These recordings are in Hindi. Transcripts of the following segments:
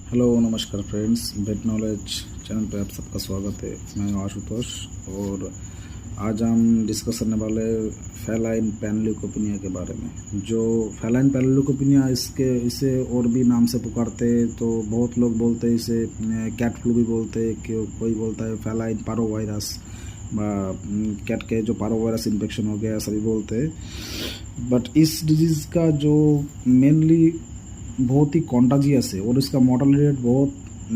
हेलो नमस्कार फ्रेंड्स, वेट नॉलेज चैनल पे आप सबका स्वागत है। मैं हूं आशुतोष और आज हम डिस्कस करने वाले फेलाइन पैनल्यूकोपिनिया के बारे में। जो फेलाइन पैनल्यूकोपिनिया इसे और भी नाम से पुकारते हैं, तो बहुत लोग बोलते हैं इसे कैट फ्लू भी बोलते हैं, कोई बोलता है फेलाइन पारोवायरस, कैट के जो पारोवायरस इन्फेक्शन हो गया ऐसा भी बोलते हैं। बट इस डिजीज़ का जो मेनली बहुत ही कॉन्टाजियस है और इसका मॉर्टलिटी रेट बहुत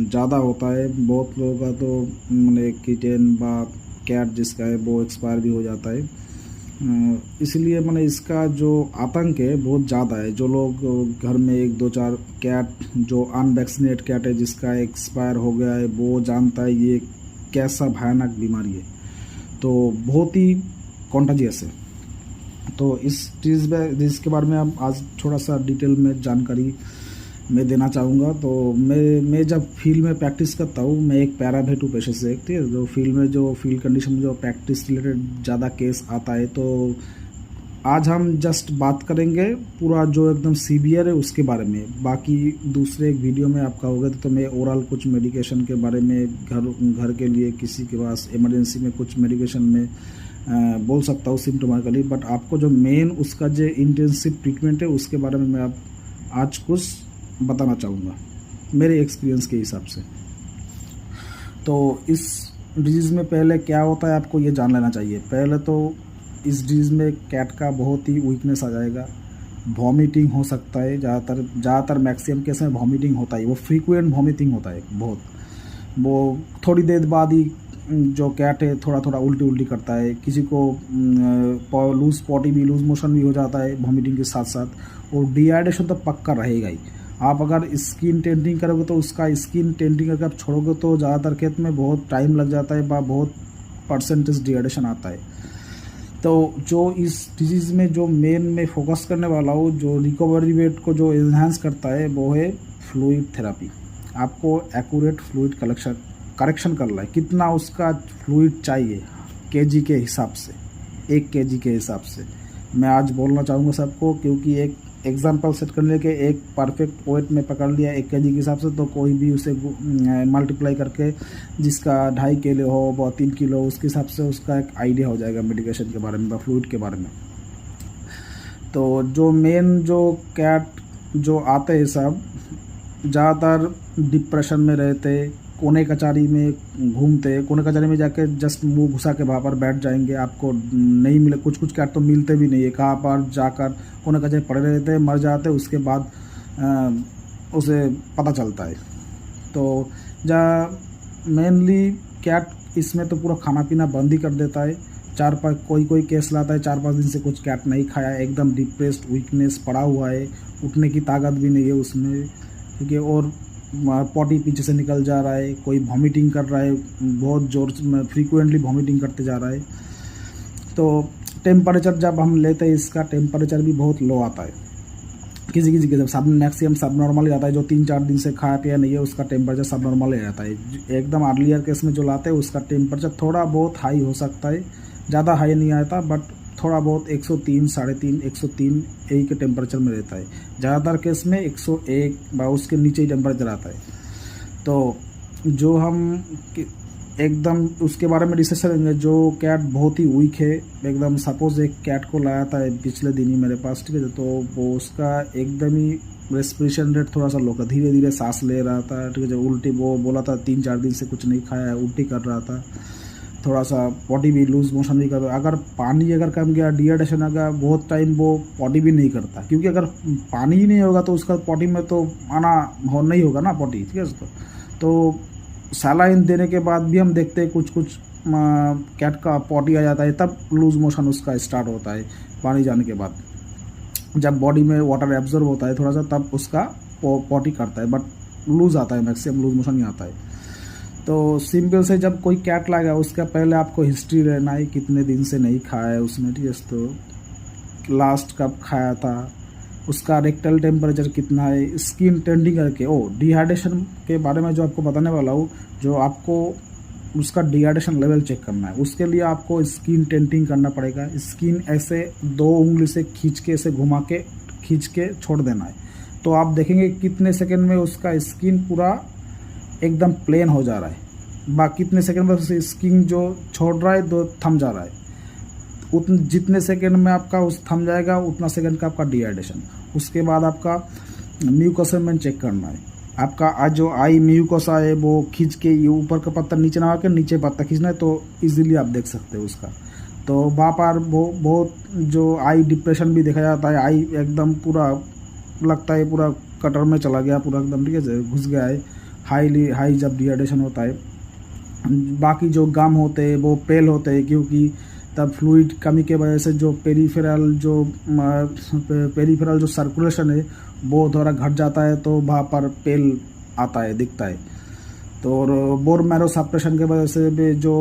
ज़्यादा होता है। बहुत लोगों का तो मैंने किटेन बा कैट जिसका है वो एक्सपायर भी हो जाता है। इसलिए मैंने इसका जो आतंक है बहुत ज़्यादा है। जो लोग घर में 1-2-4 कैट जो अनवैक्सीनेट कैट है जिसका एक्सपायर हो गया है वो जानता है ये कैसा भयानक बीमारी है, तो बहुत ही कॉन्टाजियस है। तो इस चीज़ के बारे में हम आज थोड़ा सा डिटेल में जानकारी मैं देना चाहूँगा। तो मैं जब फील्ड में प्रैक्टिस करता हूँ, मैं एक पैरावेट हूँ पेशे से, ठीक है। जो फील्ड कंडीशन में जो प्रैक्टिस रिलेटेड ज़्यादा केस आता है, तो आज हम जस्ट बात करेंगे पूरा जो एकदम सीवियर है उसके बारे में। बाकी दूसरे एक वीडियो में आपका होगा तो मैं ओरल कुछ मेडिकेशन के बारे में घर के लिए किसी के पास इमरजेंसी में कुछ मेडिकेशन में बोल सकता हूँ सिम्टोमेटिकली। बट आपको जो मेन उसका जो इंटेंसिव ट्रीटमेंट है उसके बारे में मैं आप आज कुछ बताना चाहूँगा मेरे एक्सपीरियंस के हिसाब से। तो इस डिजीज़ में पहले क्या होता है आपको ये जान लेना चाहिए। पहले तो इस डिजीज़ में कैट का बहुत ही वीकनेस आ जाएगा, वॉमिटिंग हो सकता है। ज़्यादातर मैक्सिमम केस में वॉमिटिंग होता है, वो फ्रीक्वेंट वॉमिटिंग होता है बहुत। वो थोड़ी देर बाद ही जो कैट है थोड़ा थोड़ा उल्टी करता है। किसी को लूज मोशन भी हो जाता है वॉमिटिंग के साथ साथ। और डिहाइड्रेशन तो पक्का रहेगा ही। आप अगर स्किन टेंटिंग करोगे तो उसका स्किन टेंटिंग अगर आप छोड़ोगे तो ज़्यादातर केस में बहुत टाइम लग जाता है, बहुत परसेंटेज डिहाइड्रेशन आता है। तो जो इस डिजीज़ में जो मेन में फोकस करने वाला हूँ, जो रिकवरी रेट को जो इन्हांस करता है वो है फ्लूइड थेरेपी। आपको एक्यूरेट फ्लूइड करेक्शन करना है। कितना उसका फ्लूइड चाहिए केजी के हिसाब से, 1 केजी के हिसाब से मैं आज बोलना चाहूँगा सबको, क्योंकि एक एग्जांपल सेट करने के एक परफेक्ट वेट में पकड़ लिया 1 केजी के हिसाब से, तो कोई भी उसे मल्टीप्लाई करके जिसका 2.5 किलो हो व 3 किलो, उसके हिसाब से उसका एक आइडिया हो जाएगा मेडिकेशन के बारे में व फ्लूइड के बारे में। तो जो मेन जो कैट जो आते हैं सब ज़्यादातर डिप्रेशन में रहते, कोने कचारी में घूमते, कोने कचारी में जाके जस्ट मुंह घुसा के वहाँ पर बैठ जाएंगे। आपको नहीं मिले, कुछ कैट तो मिलते भी नहीं है, कहाँ पर जाकर कोने कचारी पड़े रहते, मर जाते, उसके बाद उसे पता चलता है। तो मेनली कैट इसमें तो पूरा खाना पीना बंद ही कर देता है। 4-5 कोई केस लाता है 4-5 दिन से कुछ कैट नहीं खाया, एकदम डिप्रेस्ड वीकनेस पड़ा हुआ है, उठने की ताकत भी नहीं है उसमें, ठीक है। और पॉटी पीछे से निकल जा रहा है, कोई वॉमिटिंग कर रहा है, बहुत जोर से फ्रीक्वेंटली वॉमिटिंग करते जा रहा है। तो टेम्परेचर जब हम लेते हैं इसका टेम्परेचर भी बहुत लो आता है। किसी के जब मैक्सिमम सब नॉर्मल ही आता है। जो 3-4 दिन से खाया पिया नहीं है उसका टेम्परेचर सब नॉर्मल ही रहता है। एकदम अर्लियर केस में जो लाते हैं उसका टेम्परेचर थोड़ा बहुत हाई हो सकता है, ज़्यादा हाई नहीं आता, बट थोड़ा बहुत 103, 3.5, 103 यही के टेम्परेचर में रहता है। ज़्यादातर केस में 101 व उसके नीचे ही टेम्परेचर आता है। तो जो हम एकदम उसके बारे में डिस्कस करेंगे, जो कैट बहुत ही वीक है एकदम। सपोज एक कैट को लाया था पिछले दिन ही मेरे पास, ठीक है। तो वो उसका एकदम ही रेस्पिरेशन रेट थोड़ा सा लो था, धीरे धीरे सांस ले रहा था, ठीक है। जो उल्टी वो बोला था 3-4 दिन से कुछ नहीं खाया है, उल्टी कर रहा था, थोड़ा सा पॉटी भी लूज मोशन भी कर रहा। अगर पानी अगर कम गया, डिहाइड्रेशन अगर बहुत टाइम वो पॉटी भी नहीं करता, क्योंकि अगर पानी ही नहीं होगा तो उसका पॉटी में तो आना नहीं होगा ना पॉटी, ठीक है। तो सलाइन देने के बाद भी हम देखते हैं कुछ कैट का पॉटी आ जाता है, तब लूज मोशन उसका स्टार्ट होता है पानी जाने के बाद। जब बॉडी में वाटर एब्जॉर्ब होता है थोड़ा सा तब उसका पॉटी करता है, बट लूज आता है, मैक्सिमम लूज मोशन ही आता है। तो सिंपल से जब कोई कैट लाएगा उसका पहले आपको हिस्ट्री रहना है, कितने दिन से नहीं खाया है उसने, ठीक है। तो लास्ट कब खाया था, उसका रेक्टल टेम्परेचर कितना है, स्किन टेंटिंग करके। डिहाइड्रेशन के बारे में जो आपको बताने वाला हूँ, जो आपको उसका डिहाइड्रेशन लेवल चेक करना है, उसके लिए आपको स्किन टेंटिंग करना पड़ेगा। स्किन ऐसे 2 उंगली से खींच के ऐसे घुमा के खींच के छोड़ देना है। तो आप देखेंगे कितने सेकंड में उसका स्किन पूरा एकदम प्लेन हो जा रहा है, बाकी कितने सेकंड में स्किन जो छोड़ रहा है तो थम जा रहा है। जितने सेकंड में आपका उस थम जाएगा उतना सेकंड का आपका डिहाइड्रेशन। उसके बाद आपका म्यूकोसा में चेक करना है। आपका आज जो आई म्यूकोसा है वो खींच के ये ऊपर का पत्ता नीचे ना आकर नीचे पत्ता खींचना है, तो इजीली आप देख सकते हो उसका। तो वहाँ पर बहुत जो आई डिप्रेशन भी देखा जाता है, आई एकदम पूरा लगता है पूरा कटर में चला गया पूरा एकदम, ठीक है, घुस गया है, हाई जब डिहाइड्रेशन होता है। बाकी जो गम होते हैं वो पेल होते हैं, क्योंकि तब फ्लूइड कमी के वजह से जो पेरीफेरल जो सर्कुलेशन है वो थोड़ा घट जाता है, तो वहाँ पर पेल आता है, दिखता है। तो और बोन मैरो सप्रेशन के वजह से भी जो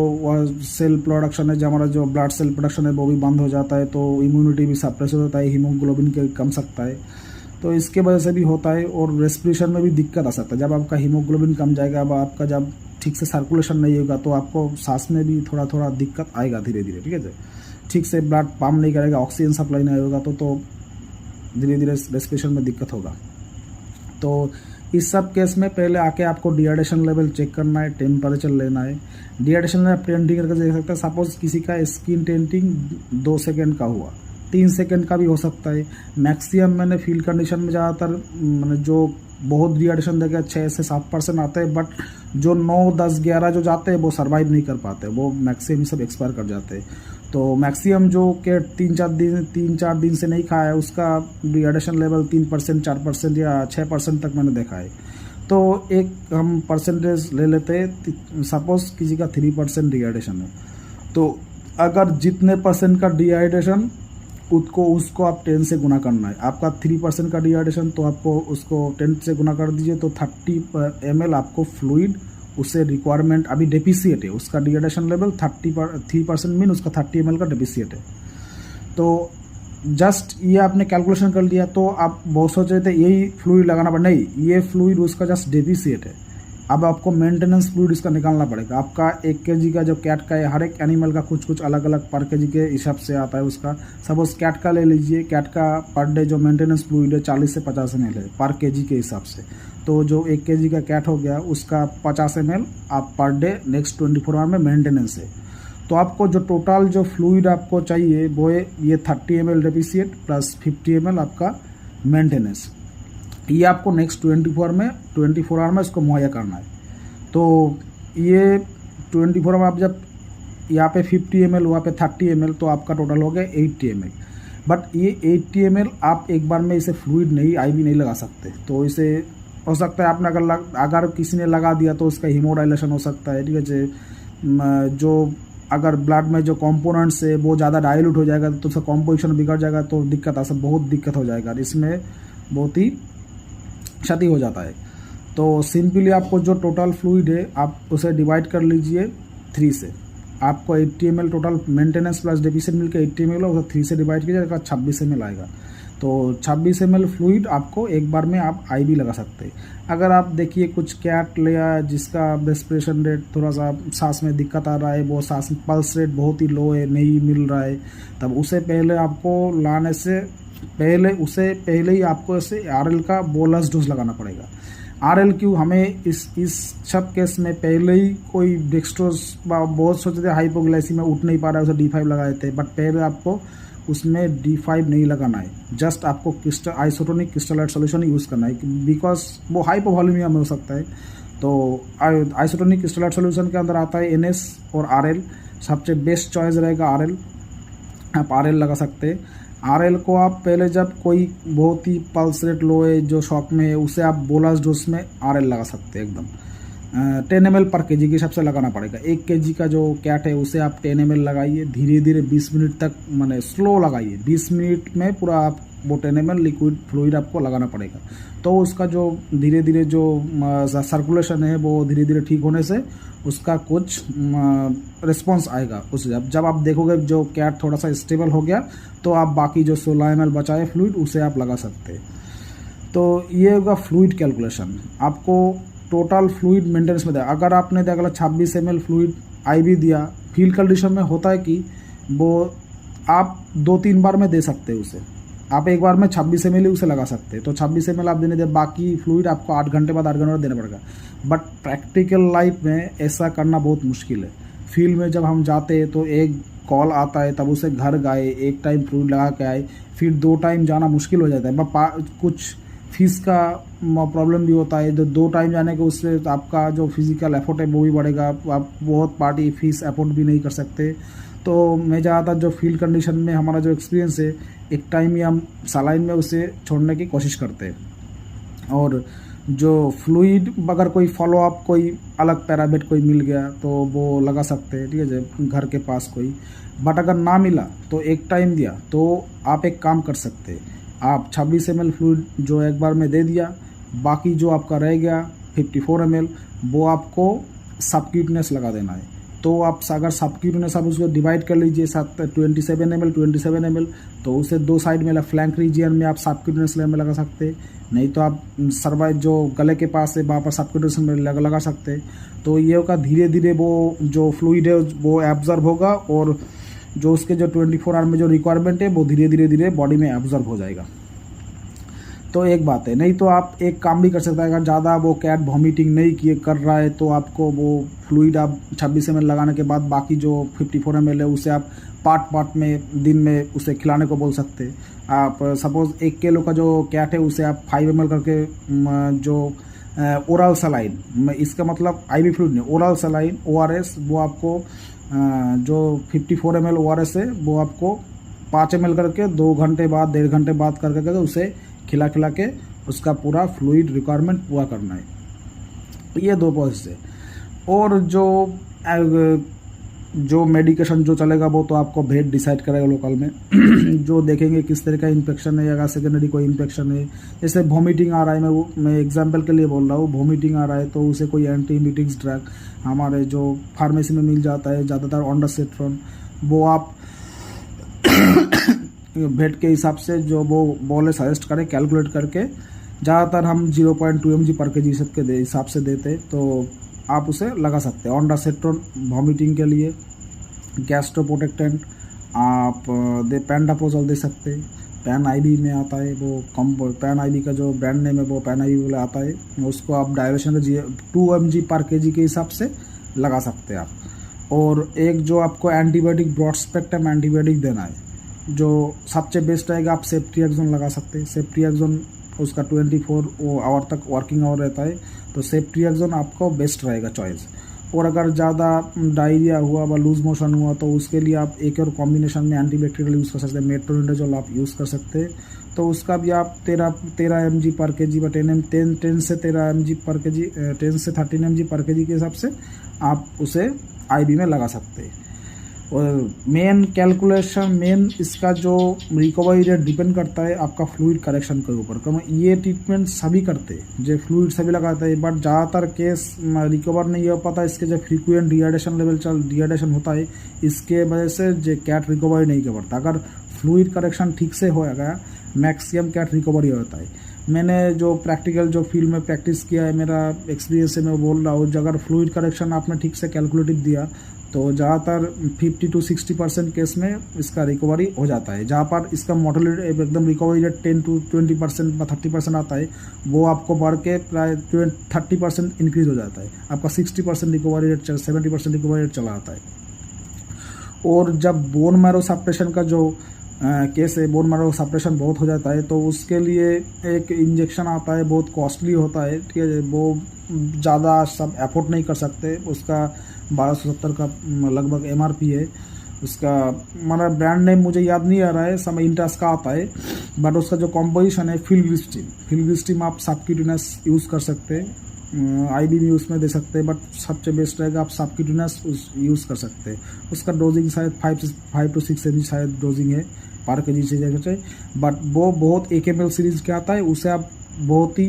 सेल प्रोडक्शन है, जो हमारा जो ब्लड सेल प्रोडक्शन है वो भी बंद हो जाता है, तो इम्यूनिटी भी सप्रेस हो जाता है, हीमोग्लोबिन के कम सकता है, तो इसके वजह से भी होता है। और रेस्पिरेशन में भी दिक्कत आ सकता है, जब आपका हीमोग्लोबिन कम जाएगा, अब आपका जब ठीक से सर्कुलेशन नहीं होगा तो आपको सांस में भी थोड़ा थोड़ा दिक्कत आएगा धीरे धीरे, ठीक है। ठीक से ब्लड पंप नहीं करेगा, ऑक्सीजन सप्लाई नहीं होगा तो धीरे धीरे रेस्पिरेशन में दिक्कत होगा। तो इस सब केस में पहले आके आपको डिहाइड्रेशन लेवल चेक करना है, टेम्परेचर लेना है। डिहाइड्रेशन में आप टेंटिंग करके देख सकते हैं। सपोज किसी का स्किन टेंटिंग 2 सेकेंड का हुआ, 3 सेकेंड का भी हो सकता है। मैक्सिमम मैंने फील्ड कंडीशन में ज़्यादातर मैंने जो बहुत डिहाइड्रेशन देखा 6 से 7% आते हैं, बट जो 9, 10, 11 जो जाते हैं वो सर्वाइव नहीं कर पाते, वो मैक्सिमम सब एक्सपायर कर जाते हैं। तो मैक्सिमम जो के 3-4 दिन से नहीं खाया है उसका डिहाइड्रेशन लेवल 3%, 4% या 6% तक मैंने देखा है। तो एक हम परसेंटेज ले लेते हैं, सपोज किसी का 3% डिहाइड्रेशन है, तो अगर जितने परसेंट का डिहाइड्रेशन उसको आप 10 से गुना करना है। आपका 3% का डिहाइड्रेशन, तो आपको उसको 10 से गुना कर दीजिए, तो 30 ml आपको फ्लूइड उससे रिक्वायरमेंट अभी डेफिशिएट है, उसका डिहाइड्रेशन लेवल 3% मीन उसका 30 ml का डेफिशिएट है। तो जस्ट ये आपने कैलकुलेशन कर लिया, तो आप बहुत सोच रहे थे यही फ्लूइड लगाना पड़ा, नहीं, ये फ्लूइड उसका जस्ट डेफिशिएट है। अब आपको मेंटेनेंस फ्लूइड इसका निकालना पड़ेगा। आपका 1 kg का जो कैट का है, हर एक एनिमल का कुछ अलग अलग पर kg के हिसाब से आता है उसका। सपोज कैट का ले लीजिए, कैट का पर डे जो मेंटेनेंस फ्लूइड है 40 से 50 ml है पर kg के हिसाब से। तो जो 1 kg का कैट हो गया उसका 50 ml आप पर डे नेक्स्ट 24 आवर में मेंटेनेंस है। तो आपको जो टोटल जो फ्लूइड आपको चाहिए वो है ये 30 ml डेफिशिएट प्लस 50 ml आपका मेंटेनेंस। ये आपको नेक्स्ट 24 आवर में इसको मुहैया करना है। तो ये 24 में आप जब यहाँ पे 50 ml वहाँ पे 30 ml, तो आपका टोटल हो गया 80 ml। बट ये 80 ml आप एक बार में इसे फ्लूइड नहीं IV नहीं लगा सकते। तो इसे हो सकता है आपने अगर किसी ने लगा दिया तो उसका हीमोडाइलेशन हो सकता है, ठीक है। जो अगर ब्लड में जो कंपोनेंट्स है वो ज़्यादा डाइल्यूट हो जाएगा तो उसका कॉम्पोजिशन बिगड़ जाएगा, तो बहुत दिक्कत हो जाएगा, इसमें बहुत ही क्षति हो जाता है। तो सिंपली आपको जो टोटल फ्लूइड है आप उसे डिवाइड कर लीजिए 3 से। आपको 80 ml total maintenance plus deficient मिलकर 80 ml और 3 से डिवाइड कीजिएगा 26 ml आएगा। तो 26 ml फ्लूइड आपको एक बार में आप IV लगा सकते हैं। अगर आप देखिए कुछ कैट लिया जिसका रेस्पिरेशन रेट थोड़ा सा सांस में दिक्कत आ रहा है, वो सांस पल्स रेट बहुत ही लो है, नहीं मिल रहा है, तब उसे पहले आपको लाने से पहले ही आपको इसे RL का बोलस डोज लगाना पड़ेगा। RL क्यों, हमें इस सब केस में पहले ही कोई डेक्सट्रोज बहुत सोचते थे हाइपोग्लाइसीमिया उठ नहीं पा रहा है उसे D5 लगाए थे, बट पहले आपको उसमें D5 नहीं लगाना है, जस्ट आपको आइसोटोनिक क्रिस्टलाइट सॉल्यूशन यूज़ करना है, बिकॉज वो हाइपोवॉल्यूमिया में हो सकता है। तो आइसोटोनिक क्रिस्टलाइट सॉल्यूशन के अंदर आता है NS और RL, सबसे बेस्ट चॉइस रहेगा RL, आप RL लगा सकते हैं। RL को आप पहले जब कोई बहुत ही पल्स रेट लो है जो शॉक में है उसे आप बोलस डोज में RL लगा सकते हैं एकदम 10 ml पर kg के हिसाब से लगाना पड़ेगा। 1 kg का जो कैट है उसे आप 10 ml लगाइए, धीरे धीरे 20 मिनट तक माने स्लो लगाइए, 20 मिनट में पूरा आप वो 10 ml लिक्विड फ्लूइड आपको लगाना पड़ेगा। तो उसका जो धीरे धीरे जो सर्कुलेशन है वो धीरे धीरे ठीक होने से उसका कुछ रिस्पॉन्स आएगा। उस जब आप देखोगे जो कैट थोड़ा सा स्टेबल हो गया तो आप बाकी जो 16 ml बचा है फ्लूइड उसे आप लगा सकते हैं। तो ये होगा फ्लूइड कैलकुलेशन। आपको टोटल फ्लूइड मेंटेनेंस में अगर आपने अगला 26 ml फ्लूइड IV दिया, फील्ड कंडीशन में होता है कि वो आप 2-3 बार में दे सकते हैं उसे। आप एक बार में 26 ml ही उसे लगा सकते हैं, तो 26 ml आप देने दे, बाकी फ्लूइड आपको 8 घंटे बाद देना पड़ेगा। बट प्रैक्टिकल लाइफ में ऐसा करना बहुत मुश्किल है। फील्ड में जब हम जाते हैं तो एक कॉल आता है, तब उसे घर गए, एक टाइम फ्लूइड लगा के आए, फिर 2 टाइम जाना मुश्किल हो जाता है। कुछ फीस का प्रॉब्लम भी होता है, तो 2 टाइम जाने के उससे आपका जो फिजिकल एफर्ट है वो भी बढ़ेगा, आप बहुत पार्टी फीस एफोर्ड भी नहीं कर सकते। तो मैं ज़्यादातर जो फील्ड कंडीशन में हमारा जो एक्सपीरियंस है, एक टाइम ही हम सलाइन में उसे छोड़ने की कोशिश करते हैं। और जो फ्लूइड अगर कोई फॉलोअप कोई अलग पैराबेट कोई मिल गया तो वो लगा सकते हैं, ठीक है, घर के पास कोई। बट अगर ना मिला तो एक टाइम दिया तो आप एक काम कर सकते हैं, आप 26 ml फ्लूइड जो एक बार में दे दिया, बाकी जो आपका रह गया 54 ml वो आपको सबक्यूटनेस लगा देना है। तो आप अगर सबक्यूटनेस आप उसको डिवाइड कर लीजिए 27 ml, तो उसे 2 साइड में फ्लैंक रीजियन में आप सबक्यूटनेस में लगा सकते हैं, नहीं तो आप सर्वाइव जो गले के पास है वहाँ पर सबक्यूटनेस में लगा सकते हैं। तो ये होगा धीरे धीरे वो जो फ्लूइड है वो एब्जॉर्ब होगा, और जो उसके जो 24 आवर में जो रिक्वायरमेंट है वो धीरे धीरे बॉडी में एब्जॉर्ब हो जाएगा। तो एक बात है। नहीं तो आप एक काम भी कर सकते हैं, अगर ज़्यादा वो कैट वॉमिटिंग नहीं किए कर रहा है तो आपको वो फ्लूइड आप 26 ml लगाने के बाद बाकी जो 54 ml है उसे आप पार्ट में दिन में उसे खिलाने को बोल सकते हैं। आप सपोज़ 1 किलो का जो कैट है उसे आप 5 ml करके जो ओरल सलाइन, इसका मतलब आईवी फ्लूइड नहीं, ओरल सलाइन ORS, वो आपको जो 54 ml ORS है वो आपको 5 ml करके 2 घंटे बाद 1.5 घंटे बाद करके उसे खिला के उसका पूरा फ्लूइड रिक्वायरमेंट पूरा करना है। ये 2 प्रोसेस है। और जो मेडिकेशन जो चलेगा वो तो आपको भेद डिसाइड करेगा लोकल में जो देखेंगे किस तरह का इन्फेक्शन है, या सेकेंडरी कोई इन्फेक्शन है। जैसे वॉमिटिंग आ रहा है, मैं एग्जांपल के लिए बोल रहा हूँ, वॉमिटिंग आ रहा है तो उसे कोई एंटीबायोटिक्स ड्रग हमारे जो फार्मेसी में मिल जाता है, ज़्यादातर ऑन्डासेट्रॉन, वो आप बेड के हिसाब से जो वो बोले सजेस्ट करें कैलकुलेट करके, ज़्यादातर हम 0.2 mg पर kg सबके हिसाब से देते, तो आप उसे लगा सकते हैं। ऑन्डासेट्रॉन वॉमिटिंग के लिए, गैस्ट्रोप्रोटेक्टेंट आप पेंडाप्रोजोल दे सकते हैं, पैन आईवी में आता है, वो कम पैन आईवी का जो ब्रांड नेम है वो पैन आईवी वाला आता है, उसको आप डायरेक्शन 2 mg पर kg के हिसाब से लगा सकते हैं आप। और एक जो आपको एंटीबायोटिक ब्रॉड स्पेक्ट्रम एंटीबायोटिक देना है, जो सबसे बेस्ट रहेगा, आप सेफ्ट्रिएक्सोन लगा सकते हैं। सेफ्ट्रिएक्सोन उसका 24 आवर तक वर्किंग आवर रहता है, तो सेफ्ट्रिएक्सोन आपको बेस्ट रहेगा चॉइस। और अगर ज़्यादा डायरिया हुआ व लूज मोशन हुआ तो उसके लिए आप एक और कॉम्बिनेशन में एंटीबैक्टीरियल यूज़ कर सकते हैं, मेट्रोनिडाजोल आप यूज़ कर सकते हैं। तो उसका भी आप 13 mg पर kg व 10 से 13 mg पर kg 10 से 13 mg पर kg के हिसाब से आप उसे आईवी में लगा सकते हैं। और मेन कैलकुलेशन, मेन इसका जो रिकवरी रेट डिपेंड करता है आपका फ्लूइड करेक्शन के ऊपर। क्योंकि ये ट्रीटमेंट सभी करते हैं, जो फ्लूइड सभी लगाते हैं, बट ज़्यादातर केस रिकवर नहीं हो पाता। इसके जो फ्रीक्वेंट डिहाइड्रेशन होता है, इसके वजह से जो कैट रिकवरी नहीं कर पाता। अगर फ्लूइड करेक्शन ठीक से हो गया, मैक्सिमम कैट रिकवरी होता है। मैंने जो प्रैक्टिकल जो फील्ड में प्रैक्टिस किया है, मेरा एक्सपीरियंस से मैं बोल रहा हूँ, अगर फ्लूइड करेक्शन आपने ठीक से कैलकुलेटिव दिया तो ज़्यादातर 50 to 60% केस में इसका रिकवरी हो जाता है। जहाँ पर इसका मोर्टेलिटी एकदम रिकवरी रेट 10 to 20% या 30% आता है, वो आपको बढ़ के प्राय 30% इंक्रीज हो जाता है। आपका 60% रिकवरी रेट 70% रिकवरी रेट चला आता है। और जब बोन मैरो सप्रेशन का जो केस है, बोन मैरो सप्रेशन बहुत हो जाता है, तो उसके लिए एक इंजेक्शन आता है, बहुत कॉस्टली होता है, ठीक है, वो ज़्यादा सब एफोर्ड नहीं कर सकते। उसका 1270 का लगभग MRP है। उसका हमारा ब्रांड नेम मुझे याद नहीं आ रहा है, समय इंटास का आता है, बट उसका जो कॉम्पोजिशन है फिल्ग्रिस्टीम आप सबक्यूटेनियस यूज़ कर सकते हैं, आईवी भी उसमें दे सकते हैं, बट सबसे बेस्ट रहेगा आप सबक्यूटेनियस यूज़ कर सकते हैं। उसका डोजिंग शायद 5 to 6 mg शायद डोजिंग है पर kg से चाहिए, बट वो बहुत 1 ml सीरीज़ के आता है, उसे आप बहुत ही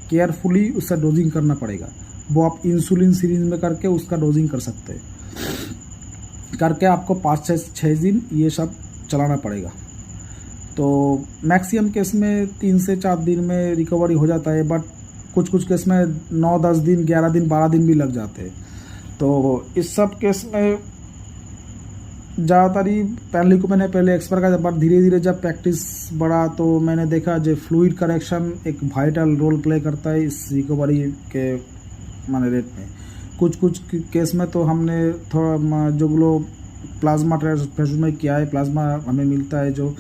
केयरफुली उसका डोजिंग करना पड़ेगा। वो आप इंसुलिन सीरीज में करके उसका डोजिंग कर सकते हैं, करके आपको 5 से 6 दिन ये सब चलाना पड़ेगा। तो मैक्सिमम केस में 3 से 4 दिन में रिकवरी हो जाता है, बट कुछ केस में 9-10 दिन 11 दिन 12 दिन भी लग जाते हैं। तो इस सब केस में ज़्यादातर ही पहले को मैंने पहले एक्सपायर का, बट धीरे धीरे जब प्रैक्टिस बढ़ा तो मैंने देखा जो फ्लूइड करेक्शन एक वाइटल रोल प्ले करता है इस रिकवरी के माने रेट में। कुछ केस में तो हमने थोड़ा जो लोग प्लाज्मा ट्रांसफ्यूजन में किया है, प्लाज्मा हमें मिलता है जो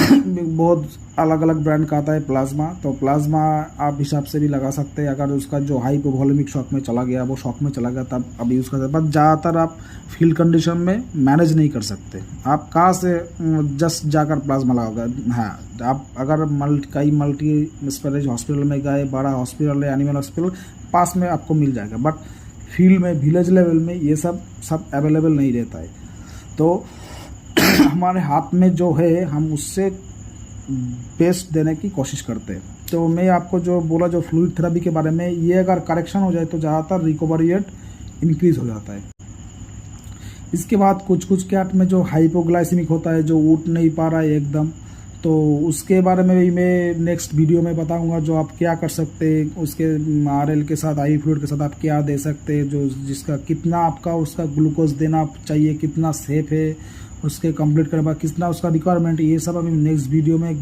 बहुत अलग अलग ब्रांड का आता है प्लाज्मा, तो प्लाज्मा आप हिसाब से भी लगा सकते हैं। अगर उसका जो हाइपोवोलेमिक शॉक में चला गया, वो शॉक में चला गया, तब अब यूज़ कर सकते। बट ज़्यादातर आप फील्ड कंडीशन में मैनेज नहीं कर सकते। आप कहाँ से जस्ट जाकर प्लाज्मा लगाओगे? हाँ, आप अगर कई मल्टी स्पेशलिस्ट हॉस्पिटल में गए, बड़ा हॉस्पिटल है, एनिमल हॉस्पिटल पास में आपको मिल जाएगा, बट फील्ड में विलेज लेवल में ये सब अवेलेबल नहीं रहता है। तो हमारे हाथ में जो है हम उससे बेस्ट देने की कोशिश करते हैं। तो मैं आपको जो बोला जो फ्लूइड थेरेपी के बारे में, ये अगर करेक्शन हो जाए तो ज़्यादातर रिकवरी रेट इंक्रीज़ हो जाता है। इसके बाद कुछ कैट में जो हाइपोग्लाइसेमिक होता है, जो उठ नहीं पा रहा है एकदम, तो उसके बारे में भी मैं नेक्स्ट वीडियो में बताऊंगा जो आप क्या कर सकते हैं। उसके RL के साथ, IV फ्लूइड के साथ आप क्या दे सकते हैं, जो जिसका कितना आपका उसका ग्लूकोज देना चाहिए, कितना सेफ है, उसके कंप्लीट करने बाद कितना उसका रिक्वायरमेंट, ये सब अभी नेक्स्ट वीडियो में एक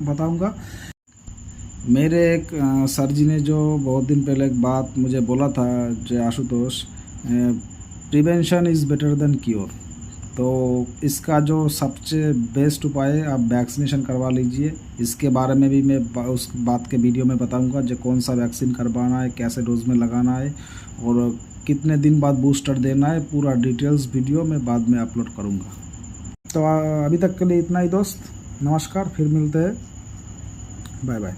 बताऊंगा। मेरे एक सर जी ने जो बहुत दिन पहले एक बात मुझे बोला था, जो Ashutosh, prevention is better than cure. तो इसका जो सबसे बेस्ट उपाय है, आप वैक्सीनेशन करवा लीजिए। इसके बारे में भी मैं उस बात के वीडियो में बताऊंगा, जो कौन सा वैक्सीन करवाना है, कैसे डोज में लगाना है और कितने दिन बाद बूस्टर देना है, पूरा डिटेल्स वीडियो मैं बाद में अपलोड करूंगा। तो अभी तक के लिए इतना ही दोस्त, नमस्कार, फिर मिलते हैं, बाय बाय।